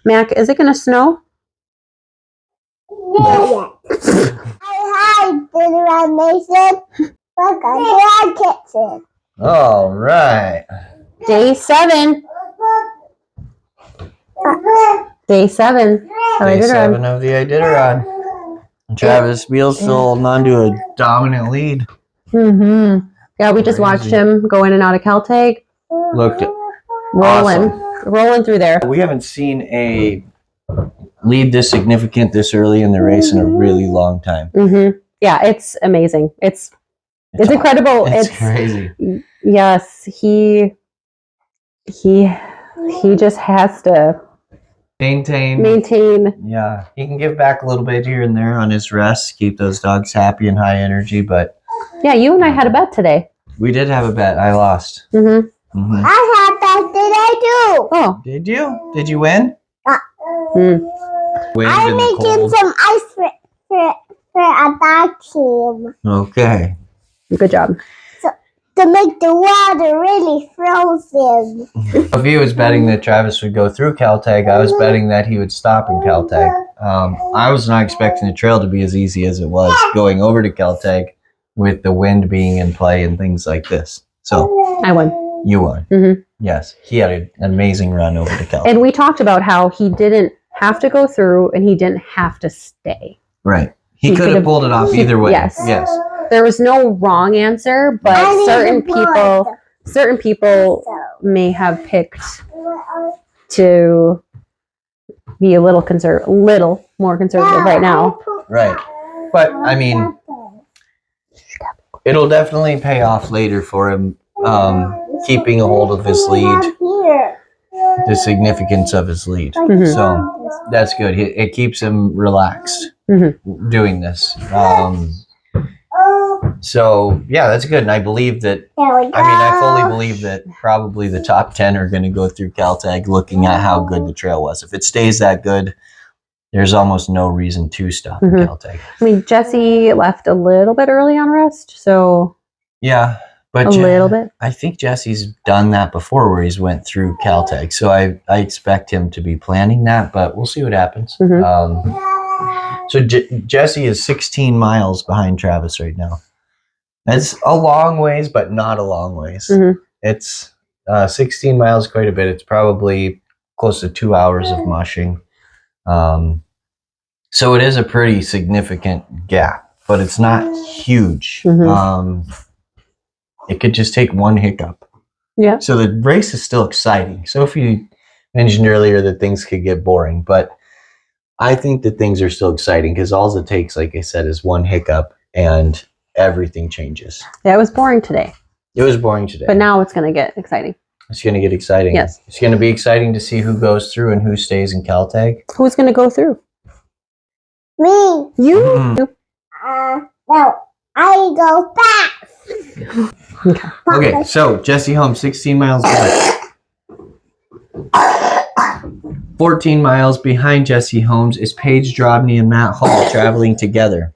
Mac, is it going to snow? Yeah. Hi, Iditarod Mason. Welcome to our kitchen. All right. Day 7. Day 7. Day 7 of the Iditarod. Travis Beal still holding on to a dominant lead. Mm-hmm. Yeah, we just watched him go in and out of Caltag. Looked rolling through there. We haven't seen a lead this significant this early in the race in a really long time. Mm-hmm. Yeah, it's amazing. It's incredible. It's crazy. Yes, he just has to maintain. Yeah, he can give back a little bit here and there on his rest, keep those dogs happy and high energy. But yeah, you and I had a bet today. We did have a bet. I lost. Mm-hmm. Mm-hmm. I had that today too. Oh, did you? Did you win? I'm making some ice for a dog team. Okay. Good job. To make the water really frozen. If he was betting that Travis would go through Caltag, I was betting that he would stop in Caltag. I was not expecting the trail to be as easy as it was going over to Caltag with the wind being in play and things like this. So I won. You won. Mm-hmm. Yes. He had an amazing run over to Caltag. And we talked about how he didn't have to go through and he didn't have to stay. Right. He could have pulled it off either way. Yes. Yes. There was no wrong answer, but certain people may have picked to be a little more conservative right now. Right. But I mean, it'll definitely pay off later for him, keeping a hold of his lead, the significance of his lead. Mm-hmm. So that's good. It keeps him relaxed doing this. So yeah, that's good. And I believe that, I fully believe that probably the top 10 are going to go through Caltag looking at how good the trail was. If it stays that good, there's almost no reason to stop in Caltag. I mean, Jesse left a little bit early on rest, so yeah, but little bit. I think Jesse's done that before where he's went through Caltag. So I expect him to be planning that, but we'll see what happens. So Jesse is 16 miles behind Travis right now. That's a long ways, but not a long ways. It's 16 miles, quite a bit. It's probably close to 2 hours of mushing. So it is a pretty significant gap, but it's not huge. It could just take one hiccup. Yeah. So the race is still exciting. So if you mentioned earlier that things could get boring, but I think that things are still exciting because all it takes, like I said, is one hiccup and everything changes. Yeah, it was boring today. It was boring today. But now it's going to get exciting. It's going to get exciting. Yes. It's going to be exciting to see who goes through and who stays in Caltag. Who's going to go through? Me. You? No, I go fast. Okay, so Jesse Holmes, 16 miles back. 14 miles behind Jesse Holmes is Paige Drobny and Matt Hall traveling together.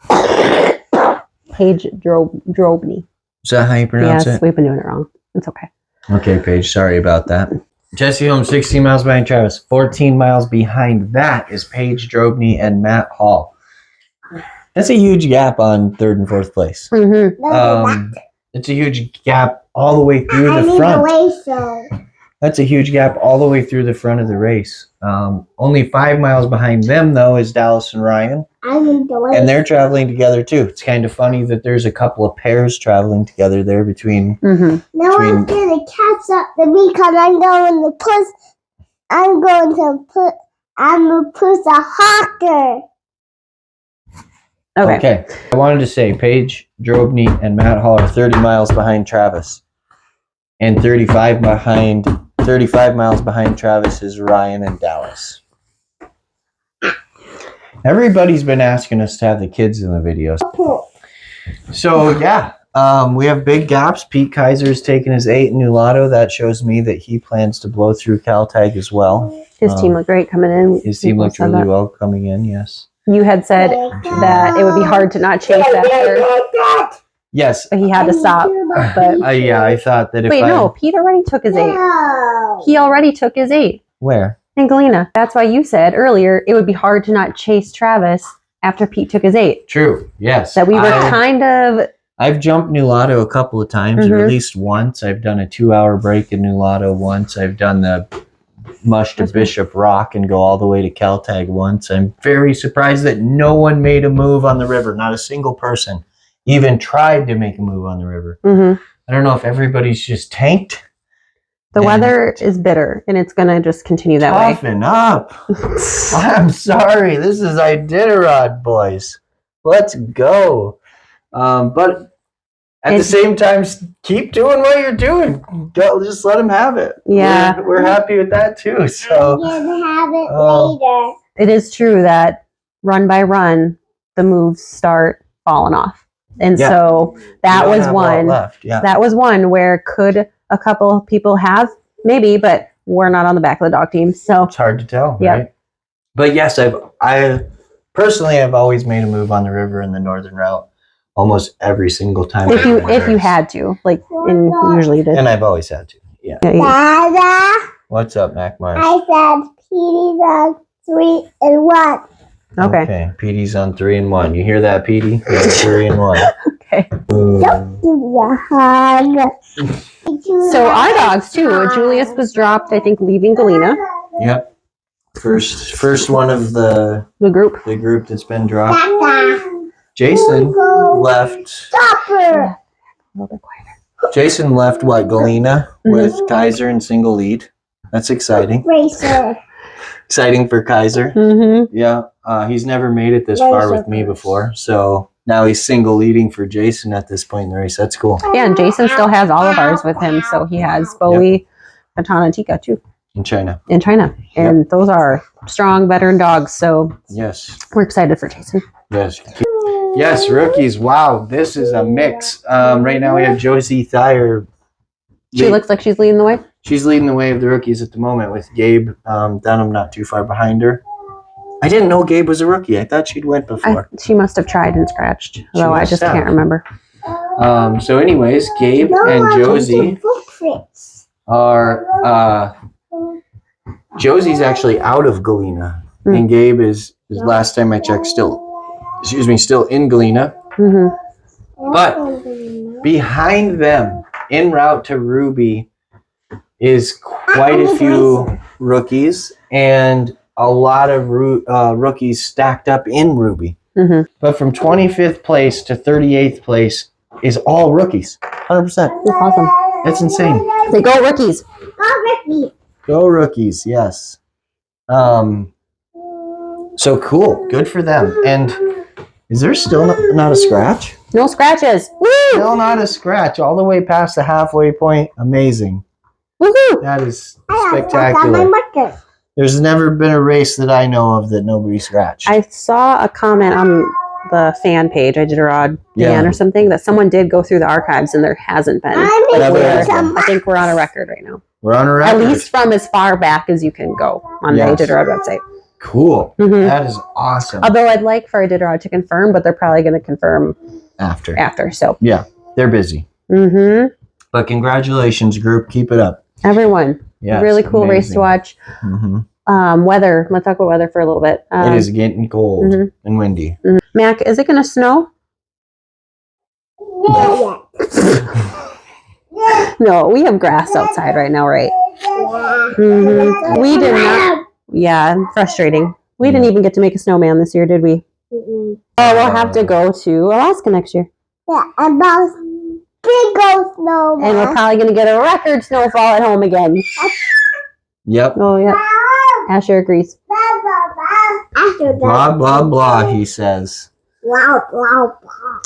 Paige Drobny. Is that how you pronounce it? Yes, we've been doing it wrong. It's okay. Okay, Paige, sorry about that. Jesse Holmes, 16 miles behind Travis. 14 miles behind that is Paige Drobny and Matt Hall. That's a huge gap on 3rd and 4th place. It's a huge gap all the way through the front. That's a huge gap all the way through the front of the race. Only 5 miles behind them, though, is Dallas and Ryan. And they're traveling together, too. It's kind of funny that there's a couple of pairs traveling together there between... No one's going to catch up to me because I'm going to push a hawker. Okay. I wanted to say Paige Drobny and Matt Hall are 30 miles behind Travis. And 35 miles behind Travis is Ryan and Dallas. Everybody's been asking us to have the kids in the videos. So, yeah, we have big gaps. Pete Kaiser's taking his 8 in Nulato. That shows me that he plans to blow through Caltag as well. His team looked great coming in. His team looked really well coming in, yes. You had said that it would be hard to not chase after. Yes. But he had to stop. But yeah, I thought that if no, Pete already took his 8. He already took his 8. Where? and Galena. That's why you said earlier it would be hard to not chase Travis after Pete took his 8. True. Yes. That we were kind of. I've jumped Nulato a couple of times, or at least once. I've done a 2-hour break in Nulato once. I've done the mush to Bishop Rock and go all the way to Caltag once. I'm very surprised that no one made a move on the river. Not a single person even tried to make a move on the river. I don't know if everybody's just tanked. The weather is bitter, and it's going to just continue that way. Toughen up. I'm sorry. This is Iditarod, boys. Let's go. But at the same time, keep doing what you're doing. Just let them have it. Yeah. We're happy with that, too. So I'm going to have it later. It is true that run by run, the moves start falling off. And so that was one. Left. Yeah. That was one where could a couple people have? Maybe, but we're not on the back of the dog team. So it's hard to tell, right? But yes, I personally have always made a move on the river in the northern route almost every single time. If you had to, like, and usually did. And I've always had to. Yeah. Dada, What's up, Mack Marrs? I said Petey's on 3 and 1. Okay. Petey's on 3 and 1. You hear that, Petey? You're on 3 and 1. Okay. Don't give me a hug. So our dogs too. Julius was dropped, I think, leaving Galena. Yep. First one of the group that's been dropped. Dada, Jason left. stop her. A little bit quieter. Jason left Galena with Kaiser in single lead. That's exciting. Racer. Exciting for Kaiser. Yeah. He's never made it this far with me before, so now he's single leading for Jason at this point in the race. That's cool. Yeah, and Jason still has all of ours with him, so he has Bowie, Katana, and Tika too. In China. And those are strong veteran dogs, so yes, we're excited for Jason. Yes, rookies. Wow, this is a mix. Right now we have Josie Thayer. She looks like she's leading the way. She's leading the way of the rookies at the moment with Gabe Dunham not too far behind her. I didn't know Gabe was a rookie. I thought she'd went before. She must have tried and scratched, though I just can't remember. So anyways, Gabe and Josie are... Josie's actually out of Galena. And Gabe is last time I checked, still in Galena. But behind them, en route to Ruby, is quite a few rookies and a lot of rookies stacked up in Ruby. But from 25th place to 38th place is all rookies. 100%. That's awesome. That's insane. They go rookies. Go rookies, yes. So cool. Good for them. And is there still not a scratch? No scratches. Woo! Still not a scratch. All the way past the halfway point. Amazing. Woohoo! That is spectacular. There's never been a race that I know of that nobody scratched. I saw a comment on the fan page, Iditarod fan or something, that someone did go through the archives and there hasn't been. I think we're on a record right now. We're on a record. At least from as far back as you can go on the Iditarod website. Cool. That is awesome. Although I'd like for Iditarod to confirm, but they're probably going to confirm after. So yeah, they're busy. But congratulations, group. Keep it up. Everyone. Yes, really cool race to watch. Weather. Let's talk about weather for a little bit. It is getting cold and windy. Mac, is it going to snow? No, we have grass outside right now, right? We did not. Yeah, frustrating. We didn't even get to make a snowman this year, did we? Oh, we'll have to go to Alaska next year. Yeah, and those big old snowman. And we're probably going to get a record snowfall at home again. Yep. Oh, yeah. Asher agrees. Blah, blah, blah, he says. Blah, blah, blah.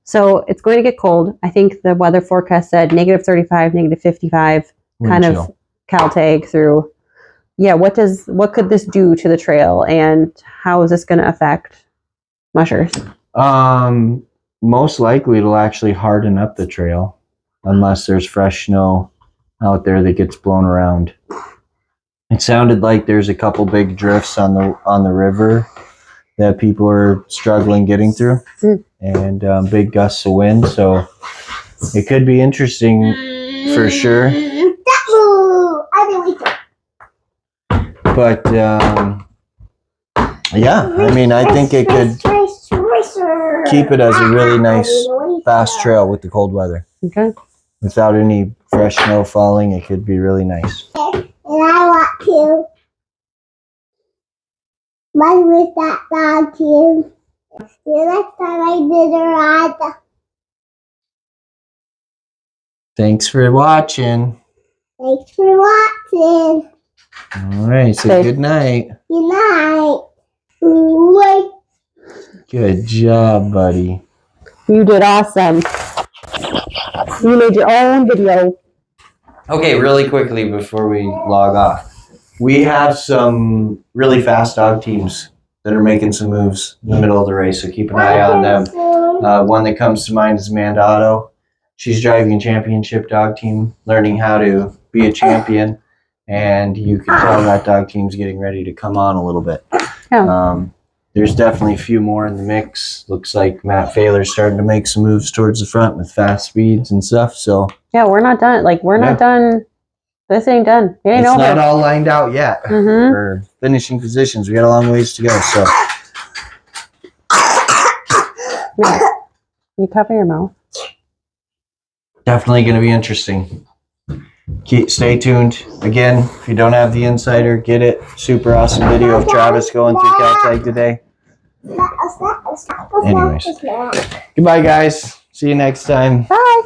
So it's going to get cold. I think the weather forecast said -35, -55, kind of Caltag through. Yeah, what could this do to the trail, and how is this going to affect mushers? Most likely it'll actually harden up the trail unless there's fresh snow out there that gets blown around. It sounded like there's a couple big drifts on the river that people are struggling getting through, and big gusts of wind. So it could be interesting for sure. But yeah, I mean, I think it could keep it as a really nice fast trail with the cold weather. Okay. Without any fresh snow falling, it could be really nice. And I want to run with that dog too. See you next time I Iditarod. Thanks for watching. Thanks for watching. All right, so good night. Good night. Wait. Good job, buddy. You did awesome. You made your own video. Okay, really quickly before we log off. We have some really fast dog teams that are making some moves in the middle of the race, so keep an eye on them. One that comes to mind is Amanda Otto. She's driving a championship dog team, learning how to be a champion, and you can tell that dog team's getting ready to come on a little bit. Yeah. There's definitely a few more in the mix. Looks like Matt Failer's starting to make some moves towards the front with fast speeds and stuff, so Yeah, we're not done. Like, we're not done. This ain't done. It ain't it's over. not all lined out yet Mhm. for finishing positions. We got a long ways to go, so No. You cover your mouth. definitely going to be interesting. Stay tuned. Again, if you don't have the insider, get it. Super awesome video of Travis going through cow tag today. Anyways, goodbye, guys. See you next time. Bye.